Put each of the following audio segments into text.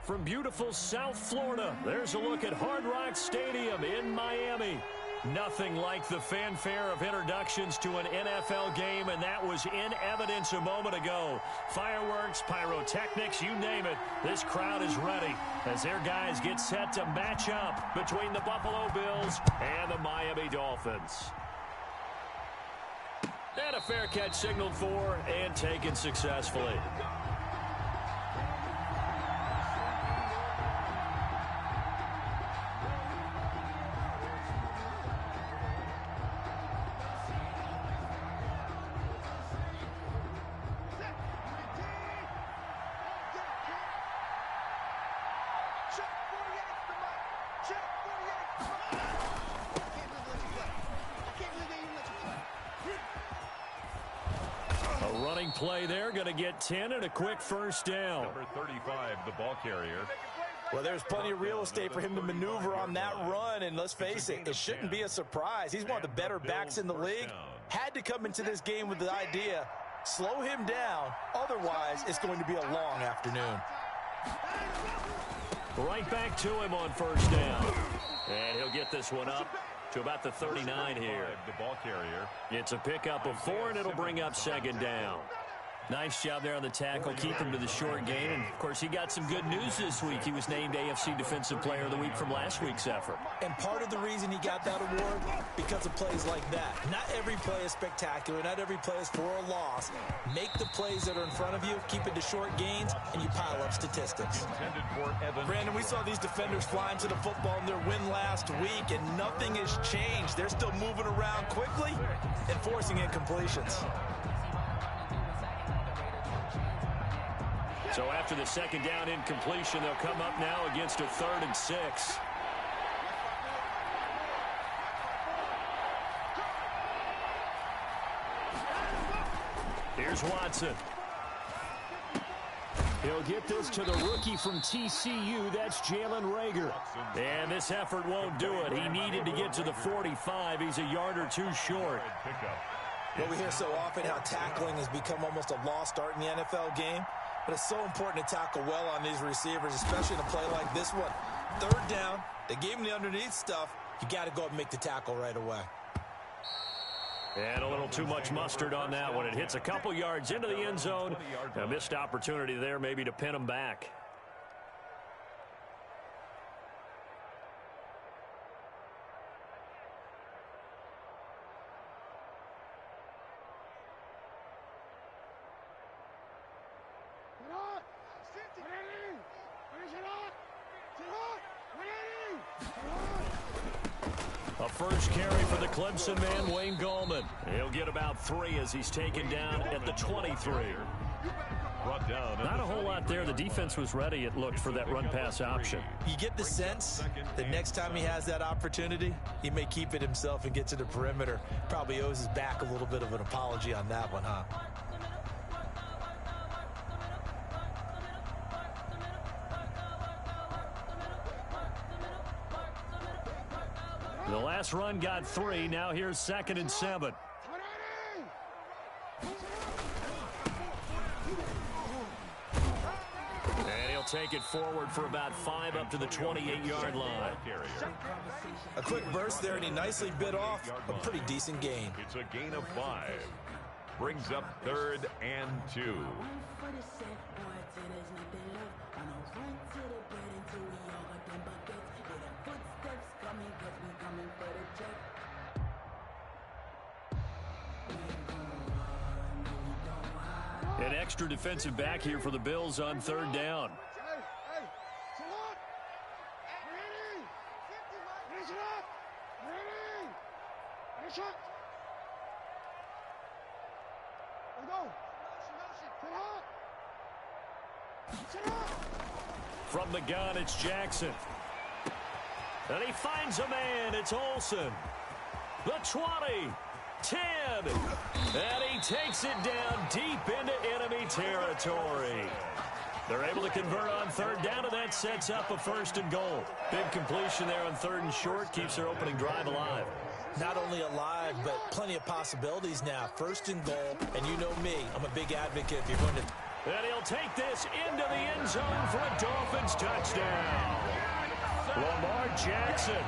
From beautiful South Florida, there's a look at Hard Rock Stadium in Miami. Nothing like the fanfare of introductions to an NFL game, and that was in evidence a moment ago. Fireworks, pyrotechnics, you name it. This crowd is ready as their guys get set to match up between the Buffalo Bills and the Miami Dolphins. And a fair catch signaled for and taken successfully. Play there, going to get 10 and a quick first down. Number 35, the ball carrier. Well, there's plenty of real estate for him to maneuver on that run, and let's face it, it shouldn't be a surprise. He's one of the better backs in the league. Had to come into this game with the idea, slow him down, otherwise it's going to be a long afternoon. Right back to him on first down. And he'll get this one up to about the 39 here. The ball carrier. It's a pickup of 4, and it'll bring up second down. Nice job there on the tackle, keep him to the short game. And, of course, he got some good news this week. He was named AFC Defensive Player of the Week from last week's effort. And part of the reason he got that award, because of plays like that. Not every play is spectacular. Not every play is for a loss. Make the plays that are in front of you, keep it to short gains, and you pile up statistics. Brandon, we saw these defenders flying to the football in their win last week, and nothing has changed. They're still moving around quickly and forcing incompletions. So after the second down incompletion, they'll come up now against a 3rd and 6. Here's Watson. He'll get this to the rookie from TCU. That's Jalen Reagor. And this effort won't do it. He needed to get to the 45. He's a yard or two short. Well, we hear so often how tackling has become almost a lost art in the NFL game. But it's so important to tackle well on these receivers, especially in a play like this one. 3rd down, they gave him the underneath stuff. You got to go and make the tackle right away. And a little too much mustard on that one. It hits a couple yards into the end zone. A missed opportunity there maybe to pin him back. A first carry for the Clemson man, Wayne Gallman. He'll get about 3 as he's taken down at the 23. Not a whole lot there. The defense was ready, it looked, for that run-pass option. You get the sense that next time he has that opportunity, he may keep it himself and get to the perimeter. Probably owes his back a little bit of an apology on that one, huh? The last run got 3. Now here's 2nd and 7. And he'll take it forward for about 5 up to the 28-yard line. A quick burst there, and he nicely bit off a pretty decent gain. It's a gain of 5. Brings up 3rd and 2. An extra defensive back here for the Bills on 3rd down. From the gun, it's Jackson. And he finds a man. It's Olsen. The 20. 10. And he takes it down deep into enemy territory. They're able to convert on 3rd down, and that sets up a 1st and goal. Big completion there on 3rd and short. Keeps their opening drive alive. Not only alive, but plenty of possibilities now. 1st and goal, and you know me. I'm a big advocate. If you're going to And he'll take this into the end zone for a Dolphins touchdown. Lamar Jackson,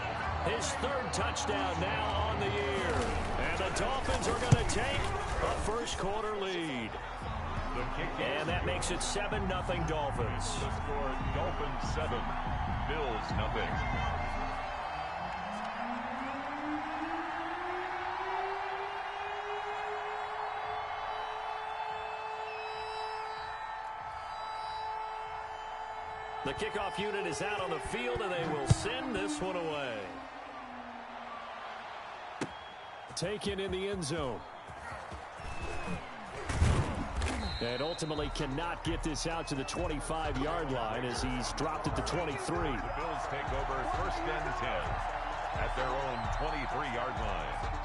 his third touchdown now on the year. And the Dolphins are going to take a first-quarter lead. And that makes it 7-0 Dolphins. The score, Dolphins 7, Bills 0. The kickoff unit is out on the field, and they will send this one away. Taken in the end zone. And ultimately cannot get this out to the 25-yard line as he's dropped at the 23. The Bills take over 1st and 10 at their own 23-yard line.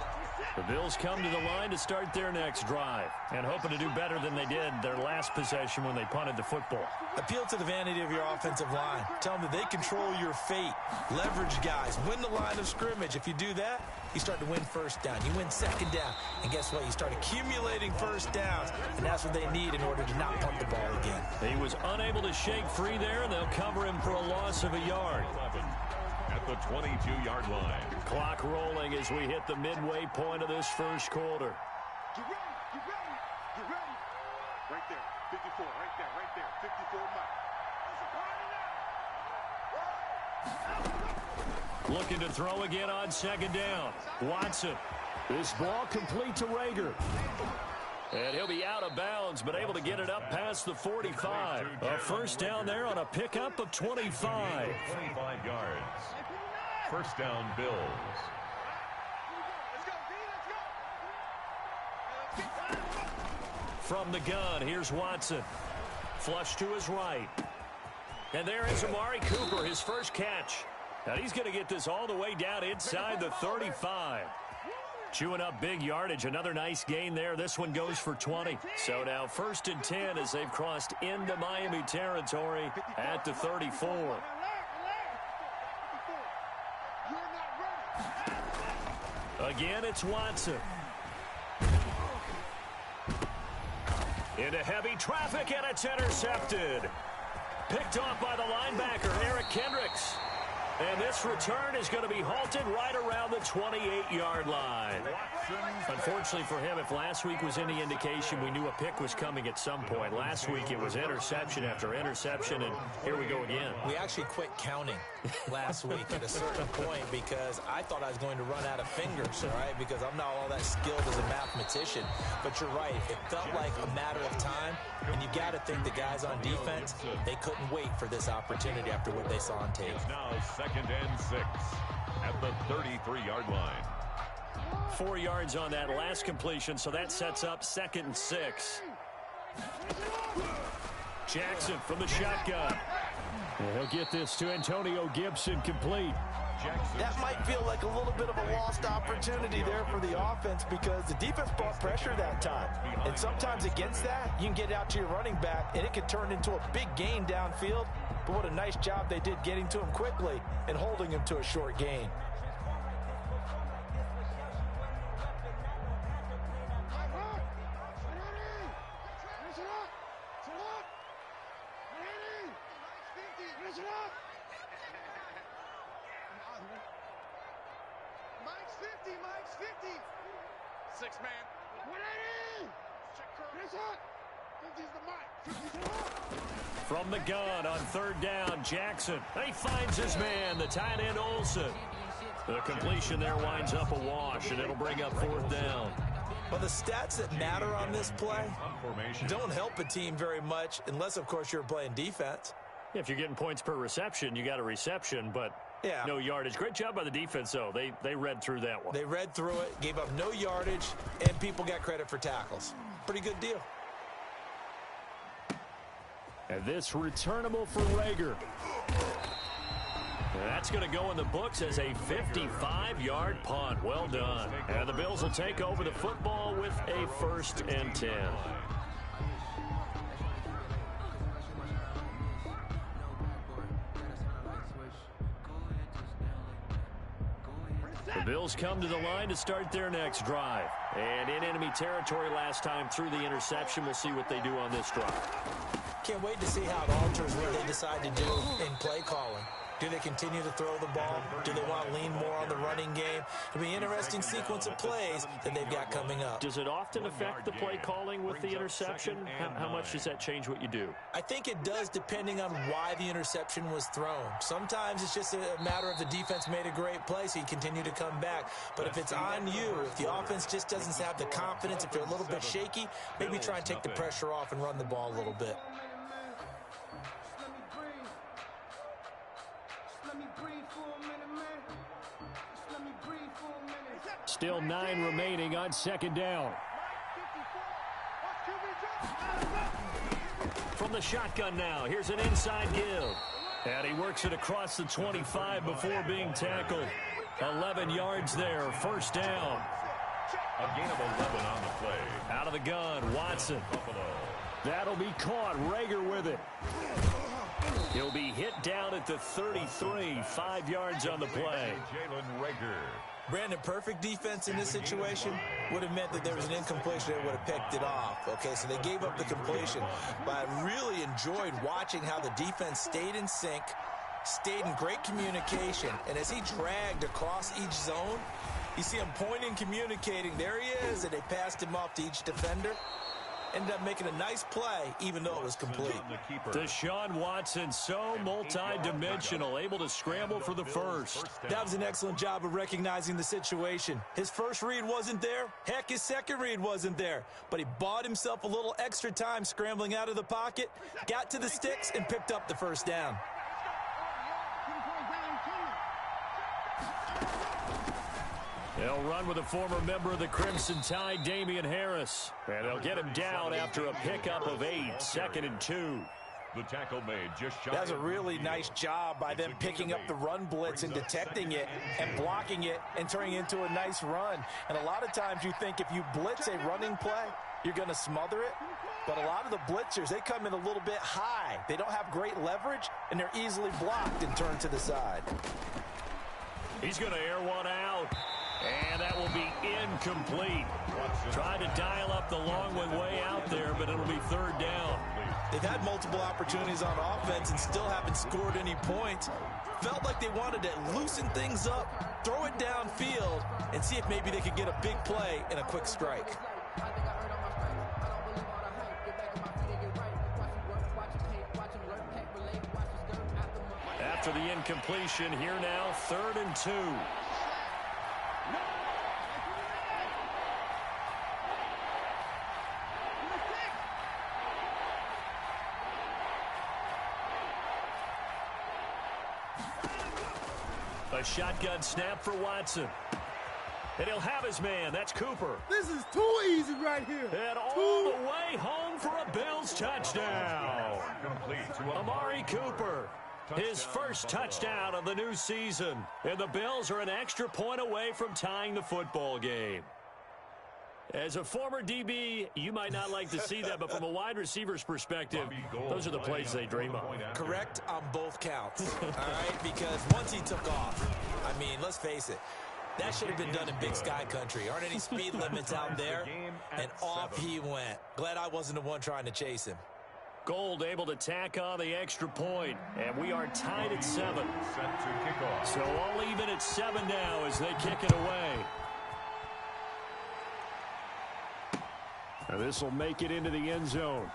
The Bills come to the line to start their next drive and hoping to do better than they did their last possession when they punted the football. Appeal to the vanity of your offensive line. Tell them that they control your fate. Leverage guys. Win the line of scrimmage. If you do that, you start to win first down. You win 2nd down. And guess what? You start accumulating first downs. And that's what they need in order to not punt the ball again. He was unable to shake free there, and they'll cover him for a loss of a yard. 11 at the 22-yard line. Clock rolling as we hit the midway point of this first quarter. Get ready. Right there. 54. Right there. 54 miles. Looking to throw again on 2nd down. Watson. This ball complete to Rager. And he'll be out of bounds, but able to get it up past the 45. A first down there on a pickup of 25. 25 yards. First down, Bills. From the gun, here's Watson. Flush to his right. And there is Amari Cooper, his first catch. And he's going to get this all the way down inside the 35. Chewing up big yardage. Another nice gain there. This one goes for 20. So now 1st and 10 as they've crossed into Miami territory at the 34. Again, it's Watson. Into heavy traffic, and it's intercepted. Picked off by the linebacker, Eric Kendricks. And this return is going to be halted right around the 28-yard line. Unfortunately for him, if last week was any indication, we knew a pick was coming at some point. Last week it was interception after interception, and here we go again. We actually quit counting last week at a certain point because I thought I was going to run out of fingers, all right, because I'm not all that skilled as a mathematician. But you're right. It felt like a matter of time, and you got to think the guys on defense, they couldn't wait for this opportunity after what they saw on tape. Now 2nd and 6 at the 33-yard line. 4 yards on that last completion, so that sets up 2nd and 6. Jackson from the shotgun. And he'll get this to Antonio Gibson complete. That might feel like a little bit of a lost opportunity there for the offense because the defense brought pressure that time. And sometimes against that, you can get out to your running back, and it can turn into a big gain downfield. But what a nice job they did getting to him quickly and holding him to a short gain. Mike's 50. 6-man. 180. From the gun on 3rd down, Jackson. He finds his man, the tight end Olsen. The completion there winds up a wash, and it'll bring up 4th down. Well, the stats that matter on this play don't help a team very much unless, of course, you're playing defense. If you're getting points per reception, you got a reception, but no yardage. Great job by the defense, though. They read through that one. They read through it, gave up no yardage, and people got credit for tackles. Pretty good deal. And this returnable for Rager. That's going to go in the books as a 55-yard punt. Well done. And the Bills will take over the football with a 1st and 10. The Bills come to the line to start their next drive. And in enemy territory last time through the interception. We'll see what they do on this drive. can't wait to see how it alters what they decide to do in play calling. Do they continue to throw the ball? Do they want to lean more on the running game? It'll be an interesting sequence of plays that they've got coming up. Does it often affect the play calling with the interception? How much does that change what you do? I think it does depending on why the interception was thrown. Sometimes it's just a matter of the defense made a great play, so you continue to come back. But if it's on you, if the offense just doesn't have the confidence, if they're a little bit shaky, maybe try and take the pressure off and run the ball a little bit. Still 9 remaining on second down. From the shotgun now, here's an inside give. And he works it across the 25 before being tackled. 11 yards there, first down. A gain of 11 on the play. Out of the gun, Watson. That'll be caught. Rager with it. He'll be hit down at the 33, 5 yards on the play. Jalen Rager. Brandon, perfect defense in this situation would have meant that there was an incompletion that would have picked it off. Okay, so they gave up the completion. But I really enjoyed watching how the defense stayed in sync, stayed in great communication. And as he dragged across each zone, you see him pointing, communicating. There he is, and they passed him off to each defender. Ended up making a nice play, even though it was complete. Deshaun Watson, so multi-dimensional, able to scramble for the first. That was an excellent job of recognizing the situation. His first read wasn't there. Heck, his second read wasn't there. But he bought himself a little extra time scrambling out of the pocket, got to the sticks, and picked up the first down. They'll run with a former member of the Crimson Tide, Damian Harris. And they'll get him down after a pickup of 8, 2nd and 2. The tackle made just shy. That's a really nice job by them picking up the run blitz and detecting it and blocking it and turning it into a nice run. And a lot of times you think if you blitz a running play, you're going to smother it. But a lot of the blitzers, they come in a little bit high. They don't have great leverage, and they're easily blocked and turned to the side. He's going to air one out. And that will be incomplete. Tried to dial up the long one way out there, but it'll be third down. They've had multiple opportunities on offense and still haven't scored any points. Felt like they wanted to loosen things up, throw it downfield, and see if maybe they could get a big play and a quick strike. After the incompletion, here now, 3rd and 2. A shotgun snap for Watson. And he'll have his man. That's Cooper. This is too easy right here. And all the way home for a Bills touchdown. Amari Cooper, his first touchdown of the new season. And the Bills are an extra point away from tying the football game. As a former DB, you might not like to see that, but from a wide receiver's perspective, those are the plays they dream of. Correct on both counts, all right? Because once he took off, I mean, let's face it, that should have been done in Big Sky Country. Aren't any speed limits out there? And off he went. Glad I wasn't the one trying to chase him. Gold able to tack on the extra point, and we are tied at 7. So all even at 7 now as they kick it away. This will make it into the end zone.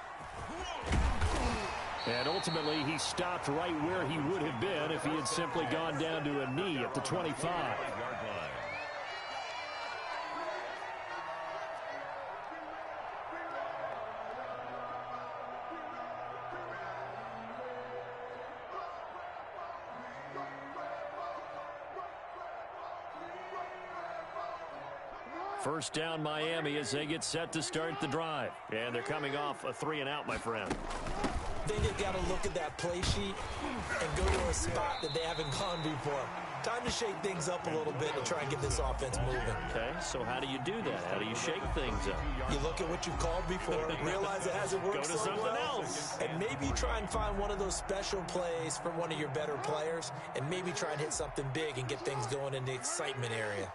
And ultimately, he stopped right where he would have been if he had simply gone down to a knee at the 25. First down Miami as they get set to start the drive. And they're coming off a 3-and-out, my friend. I think they've got to look at that play sheet and go to a spot that they haven't gone before. Time to shake things up a little bit and try and get this offense moving. Okay, so how do you do that? How do you shake things up? You look at what you've called before, realize it hasn't worked so well. Go to something else. And maybe try and find one of those special plays from one of your better players and maybe try and hit something big and get things going in the excitement area.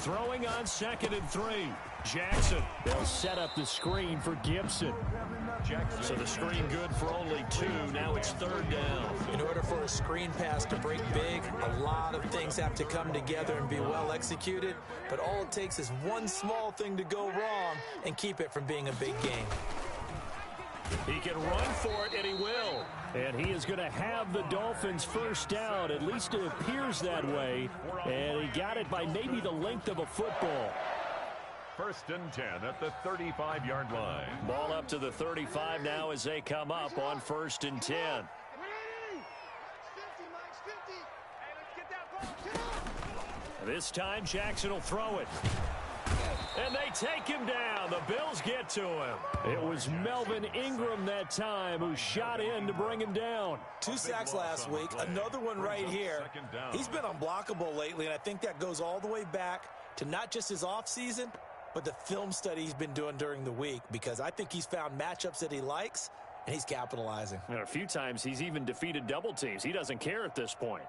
Throwing on 2nd and 3. Jackson. They'll set up the screen for Gibson. Jackson. So the screen good for only 2. Now it's third down. In order for a screen pass to break big, a lot of things have to come together and be well executed. But all it takes is one small thing to go wrong and keep it from being a big game. He can run for it, and he will. And he is going to have the Dolphins first down. At least it appears that way. And he got it by maybe the length of a football. First and 10 at the 35-yard line. Ball up to the 35 now as they come up on first and 10. This time Jackson will throw it. And they take him down. The Bills get to him. It was Melvin Ingram that time who shot in to bring him down. 2 sacks last week, another one right here. He's been unblockable lately, and I think that goes all the way back to not just his offseason, but the film study he's been doing during the week, because I think he's found matchups that he likes, and he's capitalizing. And a few times he's even defeated double teams. He doesn't care at this point.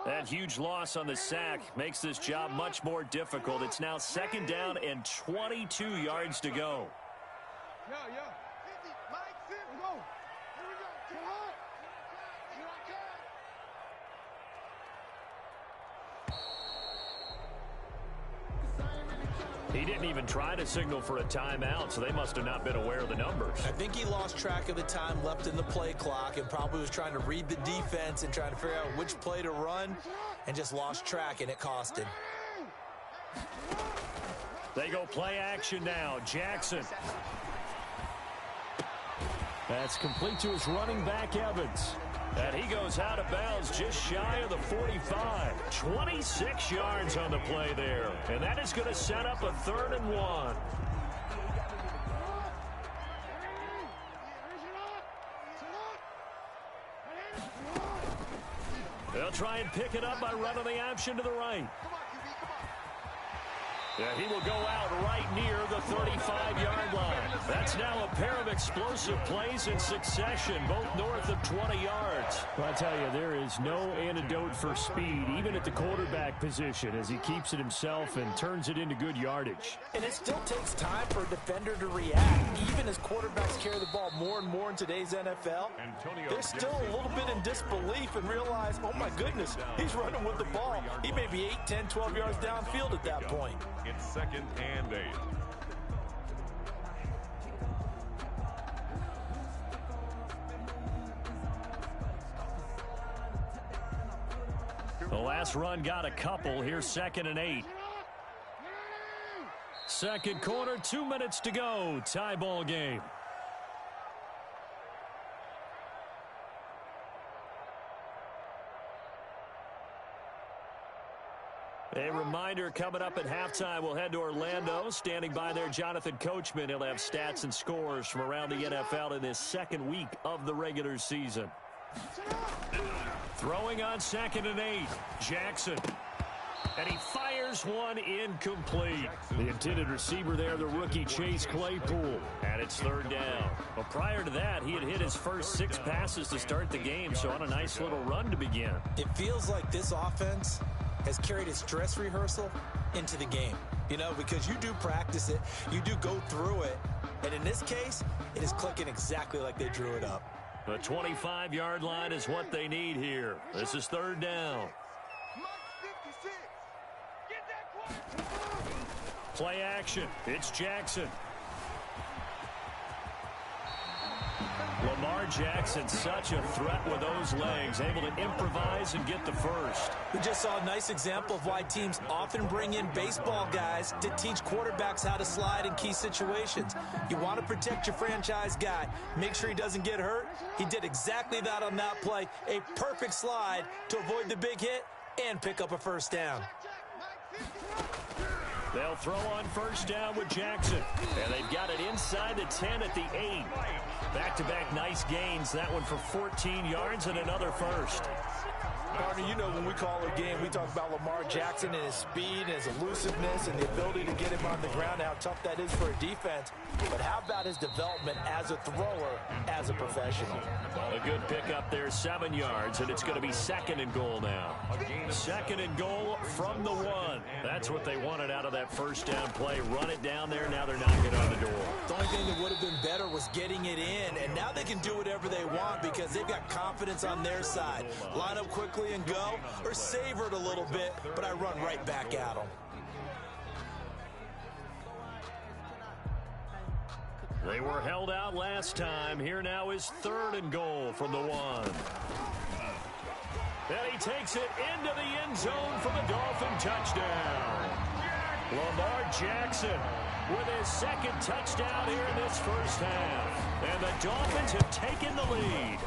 That huge loss on the sack makes this job much more difficult. It's now second down and 22 yards to go. Yeah. 50, Mike, 50, go. Here we go. Come on. Here I come. He didn't even try to signal for a timeout, so they must have not been aware of the numbers. I think he lost track of the time left in the play clock and probably was trying to read the defense and trying to figure out which play to run and just lost track, and it cost him. They go play action now. Jackson. That's complete to his running back, Evans. And he goes out of bounds just shy of the 45. 26 yards on the play there. And that is going to set up a 3rd and 1. They'll try and pick it up by running the option to the right. Yeah, he will go out right near the 35-yard line. That's now a pair of explosive plays in succession, both north of 20 yards. Well, I tell you, there is no antidote for speed, even at the quarterback position, as he keeps it himself and turns it into good yardage. And it still takes time for a defender to react. Even as quarterbacks carry the ball more and more in today's NFL, they're still a little bit in disbelief and realize, oh my goodness, he's running with the ball. He may be 8, 10, 12 yards downfield at that point. It's 2nd and 8. The last run got a couple. Here's 2nd and 8. Second quarter, 2 minutes to go. Tie ball game. A reminder, coming up at halftime, we'll head to Orlando. Standing by there, Jonathan Coachman. He'll have stats and scores from around the NFL in this second week of the regular season. Throwing on 2nd and 8. Jackson. And he fires one incomplete. The intended receiver there, the rookie Chase Claypool. And it's 3rd down. Well, prior to that, he had hit his first 6 passes to start the game, so on a nice little run to begin. It feels like this offense has carried its dress rehearsal into the game. You know, because you do practice it, you do go through it, and in this case, it is clicking exactly like they drew it up. The 25-yard line is what they need here. This is 3rd down. Play action. It's Jackson. Lamar Jackson, such a threat with those legs, able to improvise and get the first. We just saw a nice example of why teams often bring in baseball guys to teach quarterbacks how to slide in key situations. You want to protect your franchise guy. Make sure he doesn't get hurt. He did exactly that on that play. A perfect slide to avoid the big hit and pick up a first down. They'll throw on 1st down with Jackson. And they've got it inside the 10 at the 8. Back-to-back nice gains. That one for 14 yards and another first. Partner, you know when we call a game, we talk about Lamar Jackson and his speed and his elusiveness and the ability to get him on the ground, how tough that is for a defense. But how about his development as a thrower, as a professional? A good pickup there, 7 yards, and it's going to be 2nd and goal now. 2nd and goal from the 1. That's what they wanted out of that first down play. Run it down there. Now they're knocking on the door. The only thing that would have been better was getting it in, and now they can do whatever they want because they've got confidence on their side. Line up quickly and go, or savor it a little bit, but I run right back at them. They were held out last time. Here now is 3rd and goal from the 1. And he takes it into the end zone for the Dolphin touchdown. Lamar Jackson with his 2nd touchdown here in this first half. And the Dolphins have taken the lead.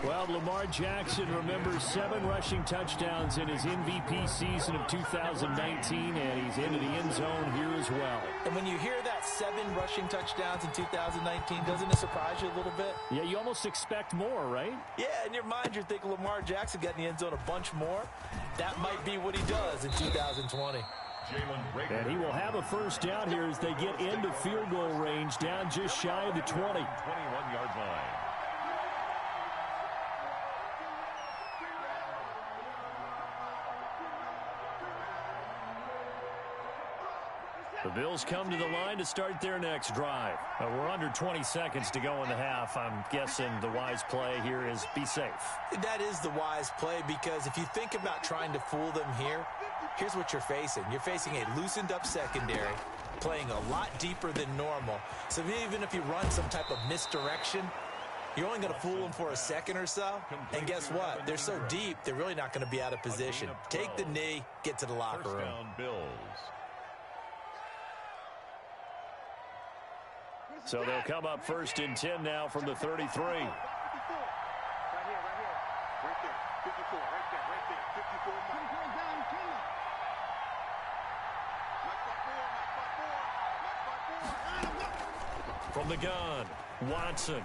Well, Lamar Jackson remembers 7 rushing touchdowns in his MVP season of 2019, and he's into the end zone here as well. And when you hear that 7 rushing touchdowns in 2019, doesn't it surprise you a little bit? Yeah, you almost expect more, right? Yeah, in your mind, you're thinking Lamar Jackson got in the end zone a bunch more. That might be what he does in 2020. And he will have a first down here as they get into field goal range, down just shy of the 20. 21-yard line. The Bills come to the line to start their next drive. We're under 20 seconds to go in the half. I'm guessing the wise play here is be safe. That is the wise play because if you think about trying to fool them here, here's what you're facing. You're facing a loosened up secondary, playing a lot deeper than normal. So even if you run some type of misdirection, you're only going to fool them for a second or so. And guess what? They're so deep, they're really not going to be out of position. Take the knee, get to the locker room. First down, Bills. So they'll come up 1st and 10 now from the 33. Right here. Right there. 54. Right there. 54. From the gun, Watson.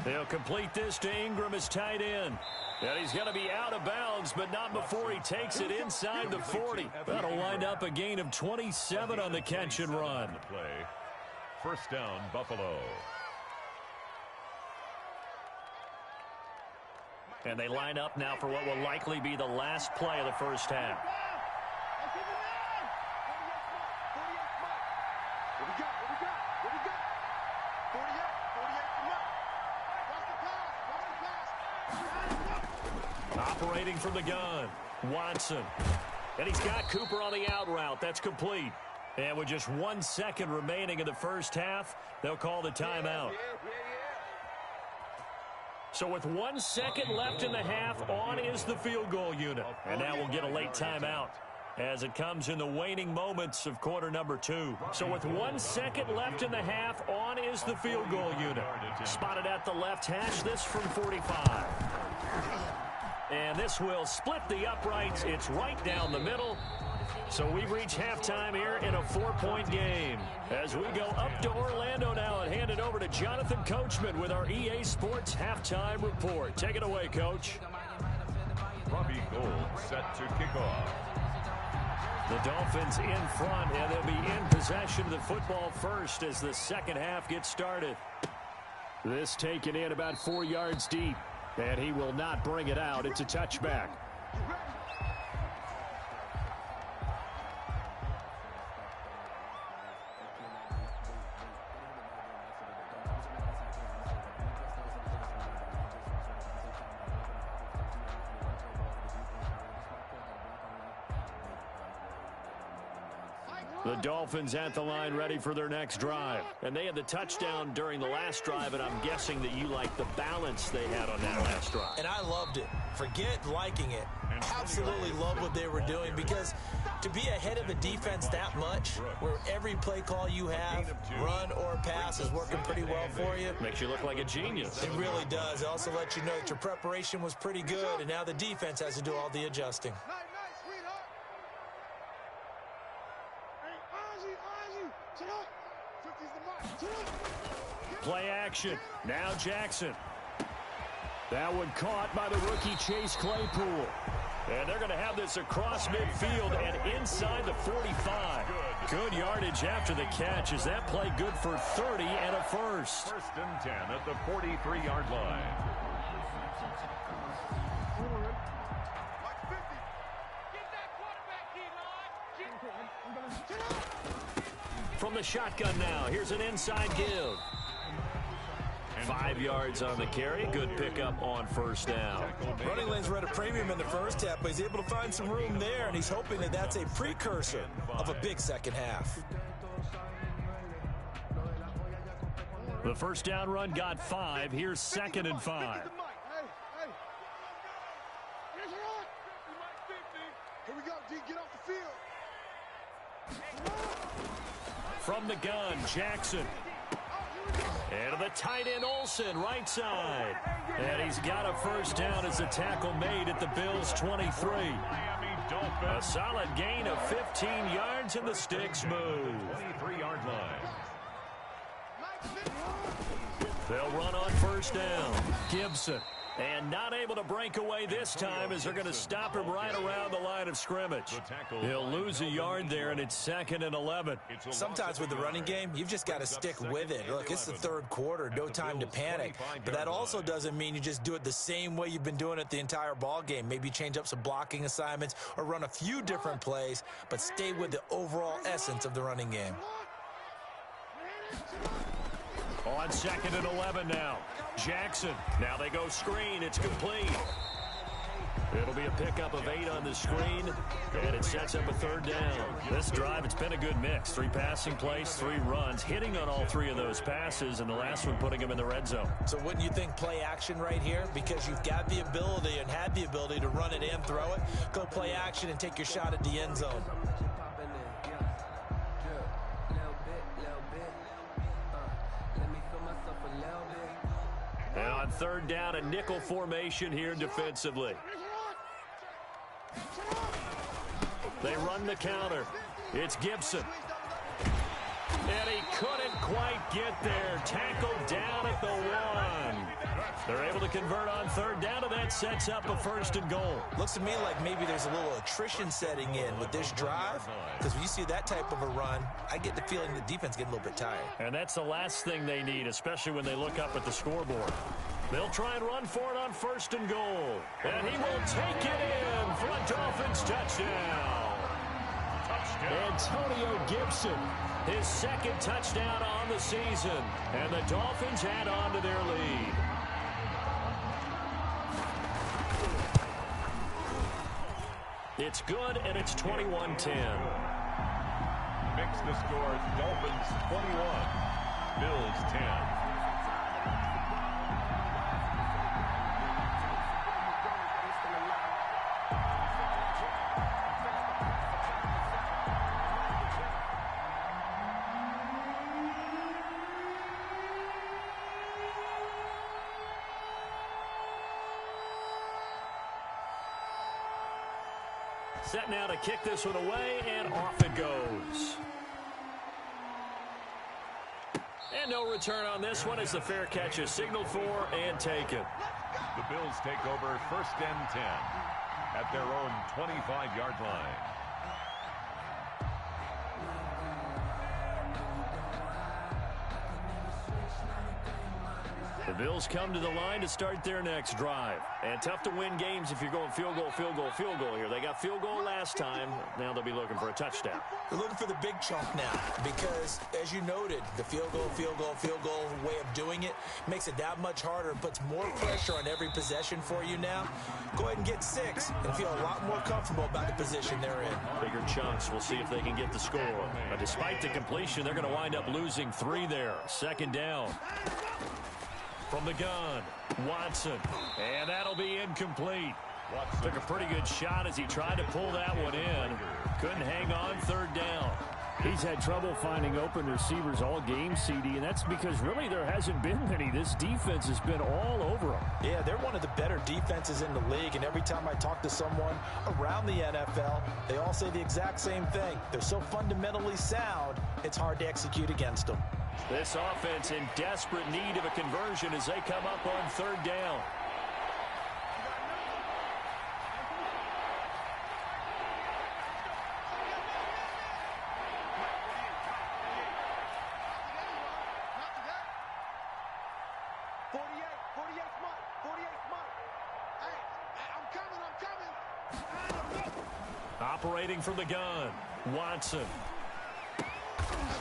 They'll complete this to Ingram as tight end. And he's going to be out of bounds, but not before he takes it inside the 40. That'll wind up a gain of 27 on the catch and run. First down, Buffalo. And they line up now for what will likely be the last play of the first half. Operating from the gun, Watson. And he's got Cooper on the out route. That's complete. And with just 1 second remaining in the first half, they'll call the timeout. So with 1 second left in the half, on is the field goal unit. And now we'll get a late timeout as it comes in the waning moments of quarter number 2. So with 1 second left in the half, on is the field goal unit. Spotted at the left hash, this from 45. And this will split the uprights. It's right down the middle. So we've reached halftime here in a 4-point game. As we go up to Orlando now and hand it over to Jonathan Coachman with our EA Sports Halftime Report. Take it away, Coach. Robbie Gould set to kick off. The Dolphins in front, and they'll be in possession of the football first as the second half gets started. This taken in about 4 yards deep. And he will not bring it out. It's a touchback. The Dolphins at the line ready for their next drive. And they had the touchdown during the last drive, and I'm guessing that you like the balance they had on that last drive. And I loved it. Forget liking it. Absolutely love what they were doing because to be ahead of a defense that much, where every play call you have, run or pass, is working pretty well for you. Makes you look like a genius. It really does. It also lets you know that your preparation was pretty good, and now the defense has to do all the adjusting. Play action. Now Jackson. That one caught by the rookie Chase Claypool. And they're going to have this across midfield and inside the 45. Good yardage after the catch. Is that play good for 30 and a first? First and 10 at the 43-yard line. From the shotgun now, here's an inside give. 5 yards on the carry. Good pickup on first down. Running lanes were at a premium in the first half, but he's able to find some room there, and he's hoping that that's a precursor of a big second half. The first down run got 5. Here's 2nd and 5. Here we go, D, get off the field. From the gun, Jackson. And to the tight end, Olsen, right side. And he's got a first down as the tackle made at the Bills' 23. A solid gain of 15 yards, and the sticks move. 23-yard line. They'll run on first down. Gibson. And not able to break away this time as they're going to stop him right around the line of scrimmage. He'll lose a yard there, and it's 2nd and 11. Sometimes with the running game, you've just got to stick with it. Look, it's the third quarter, no time to panic. But that also doesn't mean you just do it the same way you've been doing it the entire ball game. Maybe change up some blocking assignments or run a few different plays, but stay with the overall essence of the running game. On 2nd and 11 now. Jackson. Now they go screen. It's complete. It'll be a pickup of 8 on the screen, and it sets up a third down. This drive, it's been a good mix. 3 passing plays, 3 runs, hitting on all 3 of those passes, and the last one putting him in the red zone. So wouldn't you think play action right here? Because you've got the ability and had the ability to run it and throw it. Go play action and take your shot at the end zone. And on third down, a nickel formation here defensively. They run the counter. It's Gibson. And he couldn't quite get there. Tackled down at the 1. They're able to convert on third down, and that sets up a 1st and goal. Looks to me like maybe there's a little attrition setting in with this drive, because when you see that type of a run, I get the feeling the defense getting a little bit tired. And that's the last thing they need, especially when they look up at the scoreboard. They'll try and run for it on 1st and goal. And he will take it in for a Dolphins touchdown. Antonio Gibson, his 2nd touchdown on the season. And the Dolphins add on to their lead. It's good, and it's 21-10. Mix the score. Dolphins 21, Bills 10. Set now to kick this one away, and off it goes. And no return on this one as the fair catch is signaled for and taken. The Bills take over 1st and 10 at their own 25-yard line. The Bills come to the line to start their next drive. And tough to win games if you're going field goal, field goal, field goal here. They got field goal last time. Now they'll be looking for a touchdown. They're looking for the big chunk now because, as you noted, the field goal way of doing it makes it that much harder and puts more pressure on every possession for you now. Go ahead and get 6 and feel a lot more comfortable about the position they're in. Bigger chunks. We'll see if they can get the score. But despite the completion, they're going to wind up losing 3 there. 2nd down. From the gun, Watson, and that'll be incomplete. Took a pretty good shot as he tried to pull that one in. Couldn't hang on 3rd down. He's had trouble finding open receivers all game, CD, and that's because really there hasn't been many. This defense has been all over them. Yeah, they're one of the better defenses in the league, and every time I talk to someone around the NFL, they all say the exact same thing. They're so fundamentally sound, it's hard to execute against them. This offense in desperate need of a conversion as they come up on 3rd down. 48 smart. 48 smart. Hey, I'm coming. Operating from the gun, Watson.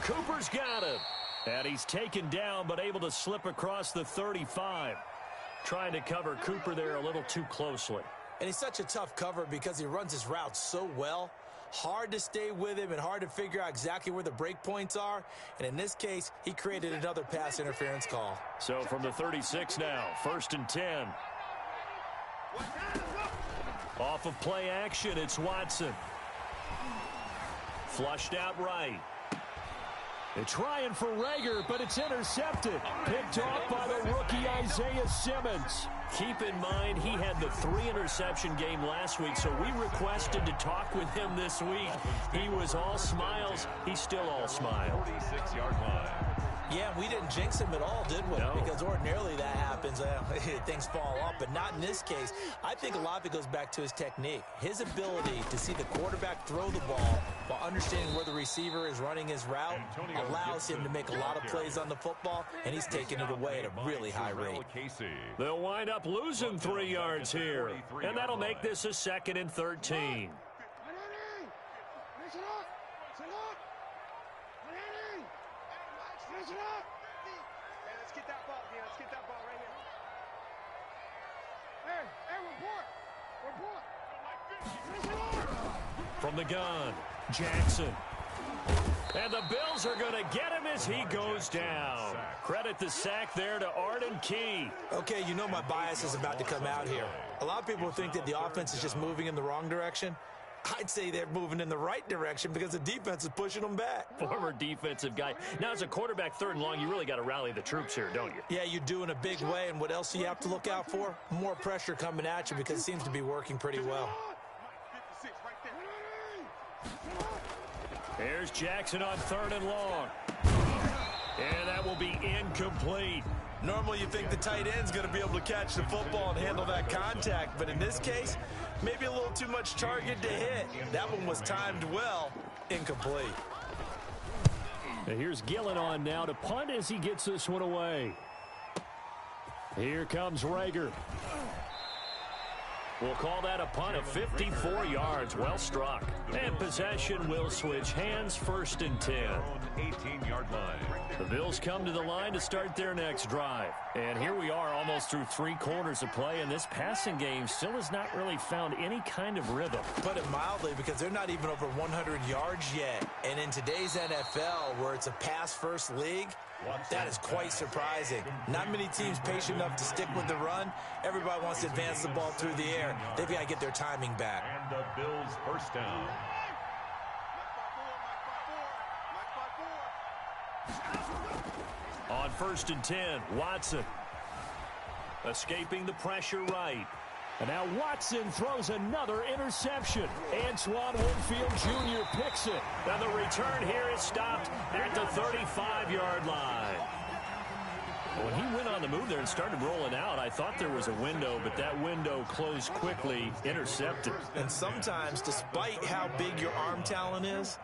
Cooper's got him. And he's taken down, but able to slip across the 35. Trying to cover Cooper there a little too closely. And he's such a tough cover because he runs his route so well. Hard to stay with him and hard to figure out exactly where the break points are. And in this case, he created another pass interference call. So from the 36 now, 1st and 10. Off of play action, it's Watson. Flushed out right. They're trying for Rager, but it's intercepted. Picked off by the rookie Isaiah Simmons. Keep in mind, he had the 3-interception game last week, so we requested to talk with him this week. He was all smiles. He's still all smiles. 46-yard line. Yeah, we didn't jinx him at all, did we? No. Because ordinarily that happens. Things fall off, but not in this case. I think a lot of it goes back to his technique. His ability to see the quarterback throw the ball while understanding where the receiver is running his route allows him to make a lot of plays on the football, and he's taking it away at a really high rate. They'll wind up losing 3 yards here, and that'll make this a 2nd and 13. Let's get that ball, man. Let's get that ball right here. Hey, report. From the gun, Jackson. And the Bills are going to get him as he goes down. Credit the sack there to Arden Key. Okay, you know my bias is about to come out here. A lot of people think that the offense is just moving in the wrong direction. I'd say they're moving in the right direction because the defense is pushing them back. Former defensive guy. Now, as a quarterback 3rd and long, you really got to rally the troops here, don't you? Yeah, you do in a big way, and what else do you have to look out for? More pressure coming at you because it seems to be working pretty well. Here's Jackson on 3rd and long. And that will be incomplete. Normally you think the tight end's going to be able to catch the football and handle that contact, but in this case, maybe a little too much target to hit. That one was timed well. Incomplete. And here's Gillen on now to punt as he gets this one away. Here comes Rager. We'll call that a punt of 54 yards. Well struck. And possession will switch hands, 1st and 10. 18-yard line. The Bills come to the line to start their next drive. And here we are almost through 3 quarters of play, and this passing game still has not really found any kind of rhythm. Put it mildly, because they're not even over 100 yards yet. And in today's NFL, where it's a pass-first league, that is quite surprising. Not many teams patient enough to stick with the run. Everybody wants to advance the ball through the air. They've got to get their timing back. And the Bills' first down. On 1st and 10, Watson. Escaping the pressure right. And now Watson throws another interception. Antoine Winfield Jr. picks it. And the return here is stopped at the 35-yard line. When he went on the move there and started rolling out, I thought there was a window, but that window closed quickly, intercepted. And sometimes, despite how big your arm talent is,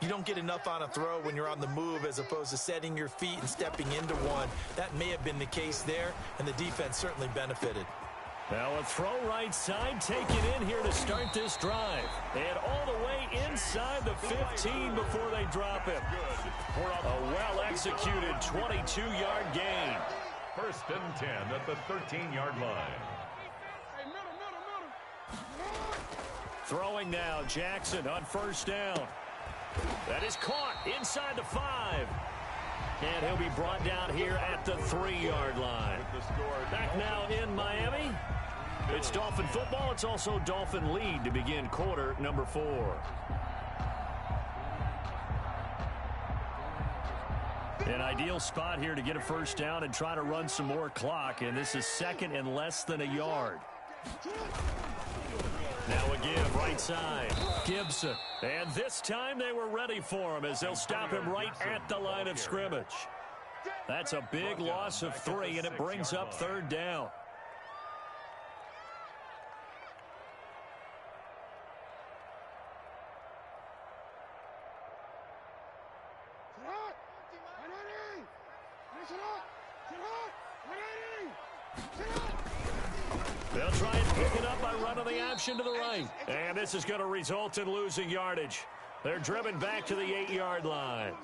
you don't get enough on a throw when you're on the move as opposed to setting your feet and stepping into one. That may have been the case there, and the defense certainly benefited. Now a throw right side taken in here to start this drive. And all the way inside the 15 before they drop him. A well-executed 22-yard gain. 1st and 10 at the 13-yard line. Throwing now, Jackson on 1st down. That is caught inside the 5. And he'll be brought down here at the 3-yard line. Back now in Miami. It's Dolphin football. It's also Dolphin lead to begin quarter number 4. An ideal spot here to get a 1st down and try to run some more clock. And this is 2nd and less than a yard. Now a give right side. Gibson. And this time they were ready for him as they'll stop him right at the line of scrimmage. That's a big loss of 3, and it brings up 3rd down. They'll try and pick it up by running the option to the right. And this is going to result in losing yardage. They're driven back to the 8-yard line.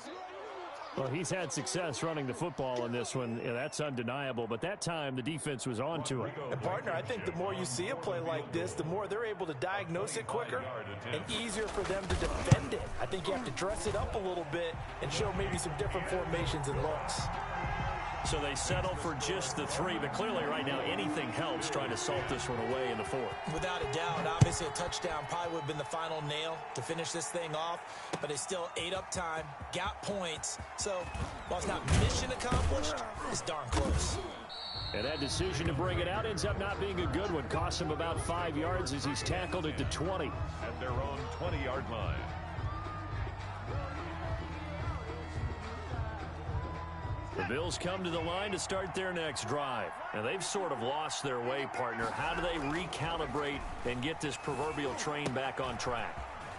Well, he's had success running the football in this one. Yeah, that's undeniable. But that time, the defense was on to it. And, partner, I think the more you see a play like this, the more they're able to diagnose it quicker and easier for them to defend it. I think you have to dress it up a little bit and show maybe some different formations and looks. So they settle for just the 3, but clearly right now anything helps trying to salt this one away in the 4th. Without a doubt, obviously a touchdown probably would have been the final nail to finish this thing off, but they still ate up time, got points. So while it's not mission accomplished, it's darn close. And that decision to bring it out ends up not being a good one. Costs him about 5 yards as he's tackled at the 20. At their own 20-yard line. The Bills come to the line to start their next drive. And they've sort of lost their way, partner. How do they recalibrate and get this proverbial train back on track?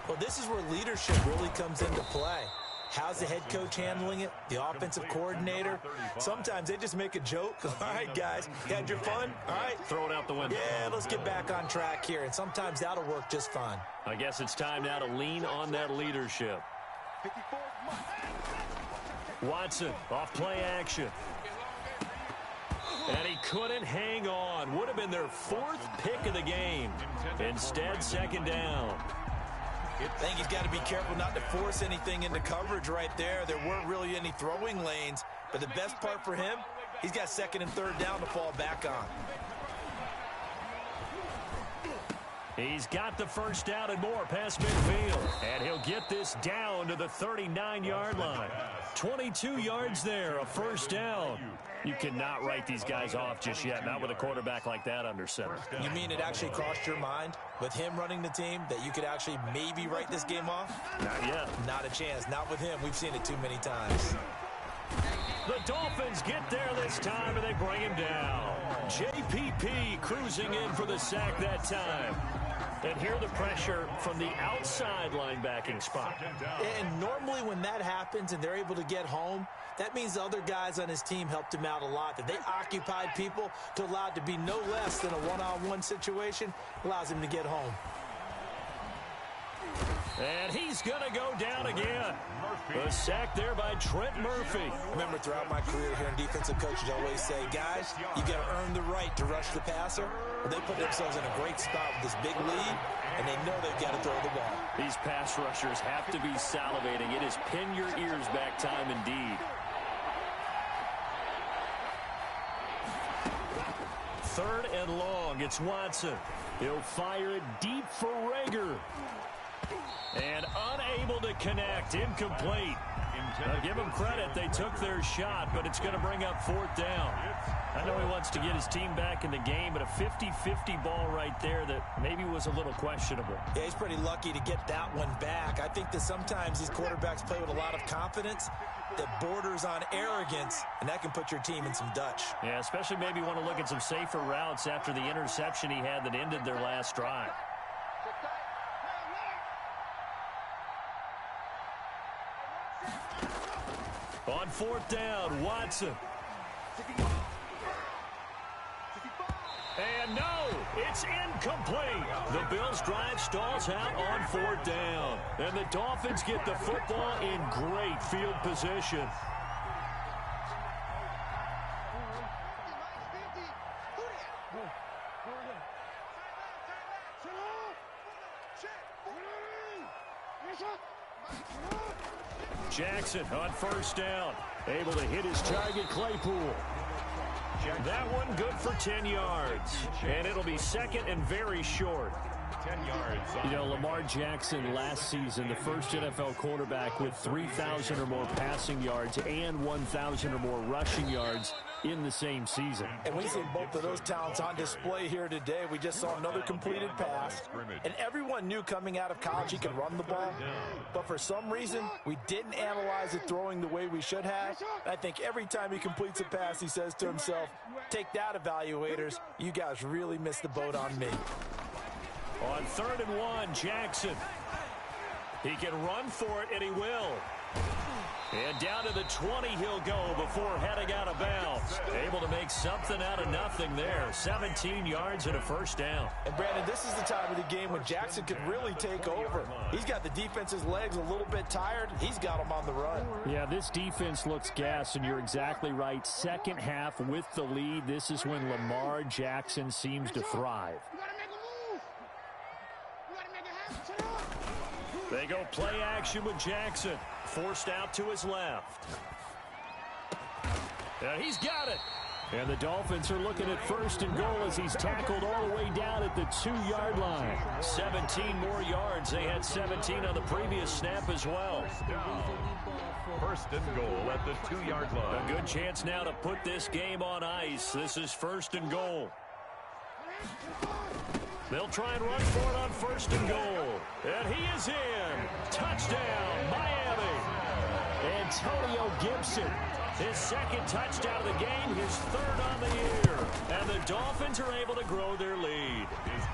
Well, this is where leadership really comes into play. How's the head coach handling it? The offensive coordinator? Sometimes they just make a joke. All right, guys, you had your fun? All right. Throw it out the window. Yeah, let's get back on track here. And sometimes that'll work just fine. I guess it's time now to lean on that leadership. Watson off play action. And he couldn't hang on. Would have been their 4th pick of the game. Instead, 2nd down. I think he's got to be careful not to force anything into coverage right there. There weren't really any throwing lanes. But the best part for him, he's got 2nd and 3rd down to fall back on. He's got the 1st down and more past midfield. And he'll get this down to the 39-yard line. 22 yards there, a 1st down. You cannot write these guys off just yet, not with a quarterback like that under center. You mean it actually crossed your mind with him running the team that you could actually maybe write this game off? Not yet. Not a chance. Not with him. We've seen it too many times. The Dolphins get there this time, and they bring him down. JPP cruising in for the sack that time. And here the pressure from the outside linebacking spot. And normally when that happens and they're able to get home, that means the other guys on his team helped him out a lot. That they occupied people to allow it to be no less than a one-on-one situation, allows him to get home. And he's going to go down again. A sack there by Trent Murphy. Remember, throughout my career here in defensive coaches always say, guys, you got to earn the right to rush the passer. Well, they put themselves in a great spot with this big lead, and they know they've got to throw the ball. These pass rushers have to be salivating. It is pin your ears back time indeed. 3rd and long. It's Watson. He'll fire it deep for Rager. And unable to connect. Incomplete. Now, give him credit. They took their shot, but it's going to bring up 4th down. I know he wants to get his team back in the game, but a 50-50 ball right there that maybe was a little questionable. Yeah, he's pretty lucky to get that one back. I think that sometimes these quarterbacks play with a lot of confidence that borders on arrogance, and that can put your team in some Dutch. Yeah, especially maybe want to look at some safer routes after the interception he had that ended their last drive. On 4th down, Watson. And no, it's incomplete. The Bills' drive stalls out on 4th down. And the Dolphins get the football in great field position. Jackson on 1st down, able to hit his target, Claypool. That one good for 10 yards, and it'll be 2nd and very short. 10 yards. You know, Lamar Jackson last season, the first NFL quarterback with 3,000 or more passing yards and 1,000 or more rushing yards in the same season. And we see both of those talents on display here today. We just saw another completed pass. And everyone knew coming out of college he could run the ball. But for some reason, we didn't analyze it throwing the way we should have. And I think every time he completes a pass, he says to himself, take that, evaluators. You guys really missed the boat on me. On 3rd and 1, Jackson. He can run for it, and he will. And down to the 20 he'll go before heading out of bounds. Able to make something out of nothing there. 17 yards and a first down. And Brandon, this is the time of the game when Jackson could really take over. He's got the defense's legs a little bit tired. He's got them on the run. Yeah, this defense looks gassed, and you're exactly right. Second half with the lead, this is when Lamar Jackson seems to thrive. They go play action with Jackson. Forced out to his left. And he's got it. And the Dolphins are looking at first and goal as he's tackled all the way down at the 2-yard line. 17 more yards. They had 17 on the previous snap as well. First and goal at the 2-yard line. A good chance now to put this game on ice. This is first and goal. They'll try and run for it on first and goal. And he is in. Touchdown, Miami. Antonio Gibson. His second touchdown of the game, his third on the year. And the Dolphins are able to grow their lead.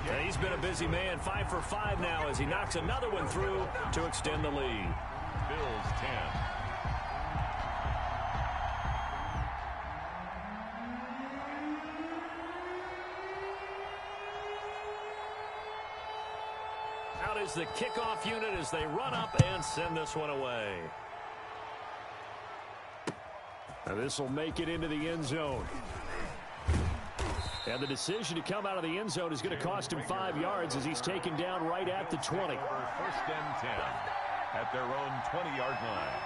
And he's been a busy man, 5 for 5 now as he knocks another one through to extend the lead. Bills 10. Out is the kickoff unit as they run up and send this one away. And this will make it into the end zone. And the decision to come out of the end zone is going to cost him 5 yards as he's taken down right at the 20. First and 10 at their own 20-yard line.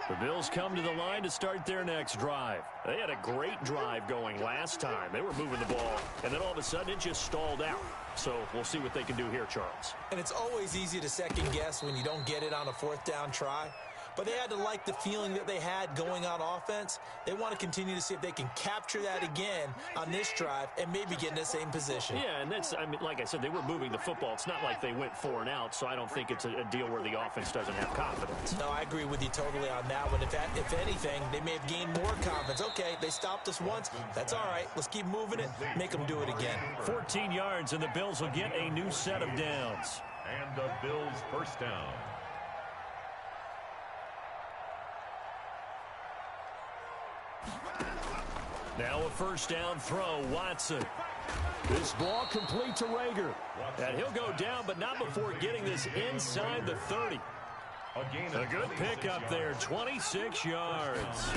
The Bills come to the line to start their next drive. They had a great drive going last time. They were moving the ball, and then all of a sudden it just stalled out. So we'll see what they can do here, Charles. And it's always easy to second guess when you don't get it on a fourth down try. But they had to like the feeling that they had going on offense. They want to continue to see if they can capture that again on this drive and maybe get in the same position. Yeah, and that's, I mean, like I said, they were moving the football. It's not like they went 4 and out, so I don't think it's a deal where the offense doesn't have confidence. No, I agree with you totally on that one. If anything, they may have gained more confidence. Okay, they stopped us once. That's all right. Let's keep moving it. Make them do it again. 14 yards, and the Bills will get a new set of downs. And the Bills first down. Now a first down throw, Watson. This ball complete to Rager. And he'll go down, but not before getting this inside the 30. A good pickup there, 26 yards.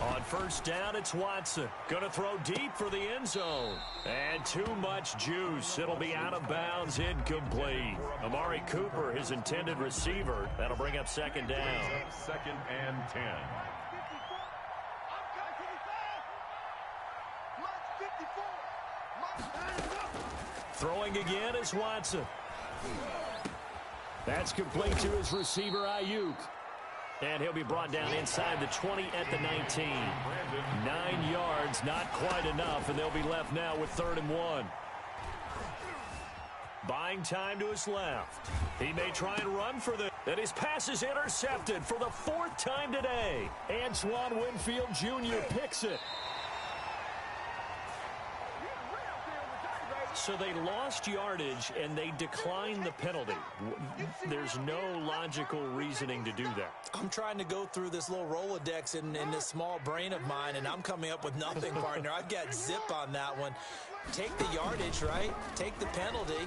On first down, it's Watson. Going to throw deep for the end zone. And too much juice. It'll be out of bounds, incomplete. Amari Cooper, his intended receiver. That'll bring up second down. Second and 10. Throwing again is Watson. That's complete to his receiver, Ayuk. And he'll be brought down inside the 20 at the 19. 9 yards, not quite enough, and they'll be left now with 3rd and 1. Buying time to his left. He may try and run for this. And his pass is intercepted for the 4th time today. Antoine Winfield Jr. picks it. So they lost yardage, and they declined the penalty. There's no logical reasoning to do that. I'm trying to go through this little Rolodex in this small brain of mine, and I'm coming up with nothing, partner. I've got zip on that one. Take the yardage, right? Take the penalty.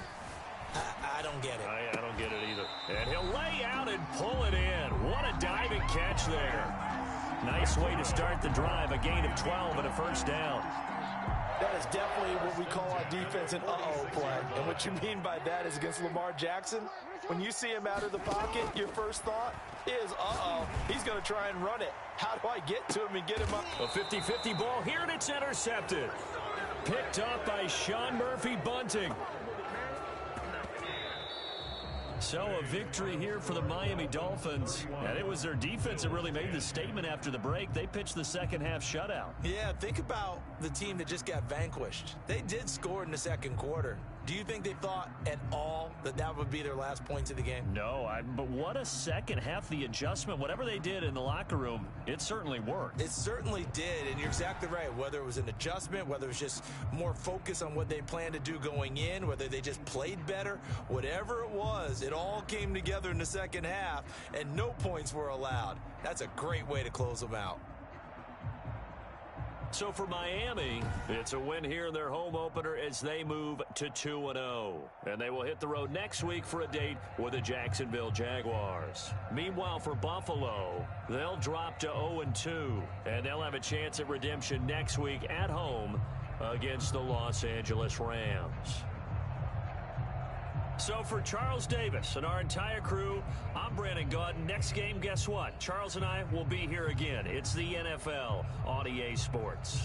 I don't get it. I don't get it either. And he'll lay out and pull it in. What a diving catch there. Nice way to start the drive. A gain of 12 and a first down. That is definitely what we call on defense an uh-oh play. And what you mean by that is against Lamar Jackson, when you see him out of the pocket, your first thought is, uh-oh, he's going to try and run it. How do I get to him and get him up? A 50-50 ball here, and it's intercepted. Picked up by Sean Murphy-Bunting. So a victory here for the Miami Dolphins. And it was their defense that really made the statement after the break. They pitched the second half shutout. Yeah, think about the team that just got vanquished. They did score in the second quarter. Do you think they thought at all that that would be their last points of the game? No, but what a second half. The adjustment, whatever they did in the locker room, it certainly worked. It certainly did, and you're exactly right. Whether it was an adjustment, whether it was just more focus on what they planned to do going in, whether they just played better, whatever it was, it all came together in the second half, and no points were allowed. That's a great way to close them out. So for Miami, it's a win here in their home opener as they move to 2-0. And they will hit the road next week for a date with the Jacksonville Jaguars. Meanwhile, for Buffalo, they'll drop to 0-2. And they'll have a chance at redemption next week at home against the Los Angeles Rams. So for Charles Davis and our entire crew, I'm Brandon Gaudin. Next game, guess what? Charles and I will be here again. It's the NFL on EA Sports.